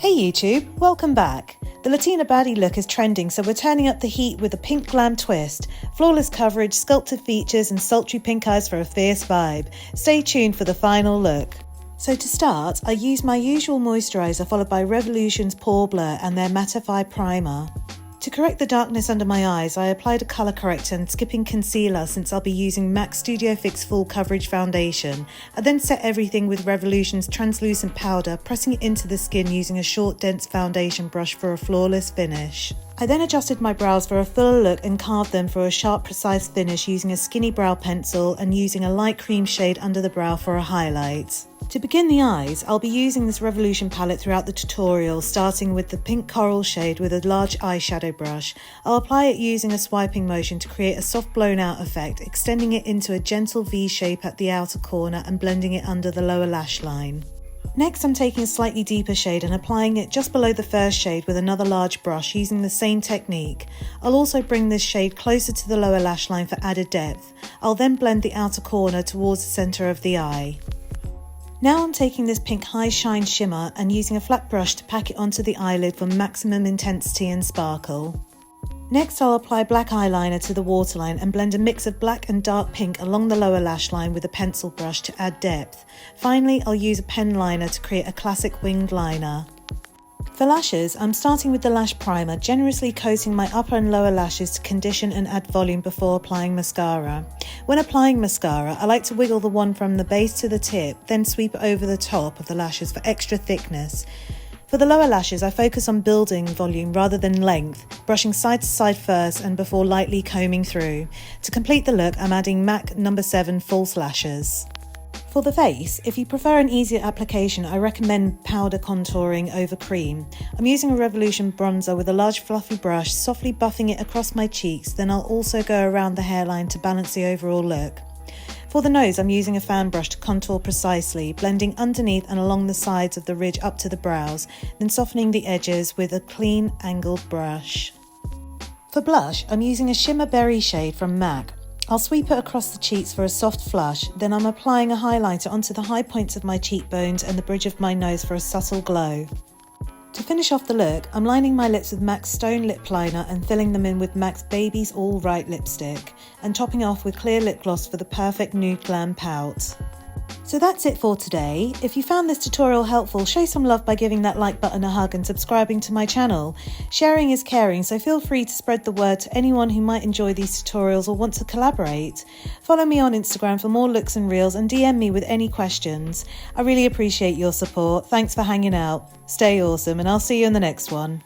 Hey YouTube, welcome back. The Latina Baddie look is trending, so we're turning up the heat with a pink glam twist. Flawless coverage, sculpted features and sultry pink eyes for a fierce vibe. Stay tuned for the final look. So to start, I use my usual moisturiser followed by Revolution's Pore Blur and their Mattify primer. To correct the darkness under my eyes, I applied a colour corrector and skipping concealer since I'll be using MAC Studio Fix Full Coverage Foundation. I then set everything with Revolution's translucent powder, pressing it into the skin using a short dense foundation brush for a flawless finish. I then adjusted my brows for a fuller look and carved them for a sharp, precise finish using a skinny brow pencil and using a light cream shade under the brow for a highlight. To begin the eyes, I'll be using this Revolution palette throughout the tutorial, starting with the pink coral shade with a large eyeshadow brush. I'll apply it using a swiping motion to create a soft blown out effect, extending it into a gentle V shape at the outer corner and blending it under the lower lash line. Next, I'm taking a slightly deeper shade and applying it just below the first shade with another large brush using the same technique. I'll also bring this shade closer to the lower lash line for added depth. I'll then blend the outer corner towards the centre of the eye. Now I'm taking this pink high shine shimmer and using a flat brush to pack it onto the eyelid for maximum intensity and sparkle. Next, I'll apply black eyeliner to the waterline and blend a mix of black and dark pink along the lower lash line with a pencil brush to add depth. Finally, I'll use a pen liner to create a classic winged liner. For lashes, I'm starting with the lash primer, generously coating my upper and lower lashes to condition and add volume before applying mascara. When applying mascara, I like to wiggle the wand from the base to the tip, then sweep it over the top of the lashes for extra thickness. For the lower lashes, I focus on building volume rather than length, brushing side to side first and before lightly combing through. To complete the look, I'm adding MAC No. 7 false lashes. For the face, if you prefer an easier application, I recommend powder contouring over cream. I'm using a Revolution bronzer with a large fluffy brush, softly buffing it across my cheeks, then I'll also go around the hairline to balance the overall look. For the nose, I'm using a fan brush to contour precisely, blending underneath and along the sides of the ridge up to the brows, then softening the edges with a clean, angled brush. For blush, I'm using a shimmer berry shade from MAC. I'll sweep it across the cheeks for a soft flush, then I'm applying a highlighter onto the high points of my cheekbones and the bridge of my nose for a subtle glow. To finish off the look, I'm lining my lips with MAC's Stone Lip Liner and filling them in with MAC's Baby's All Right lipstick, and topping off with clear lip gloss for the perfect nude glam pout. So that's it for today. If you found this tutorial helpful, show some love by giving that like button a hug and subscribing to my channel. Sharing is caring, so feel free to spread the word to anyone who might enjoy these tutorials or want to collaborate. Follow me on Instagram for more looks and reels and DM me with any questions. I really appreciate your support. Thanks for hanging out. Stay awesome and I'll see you in the next one.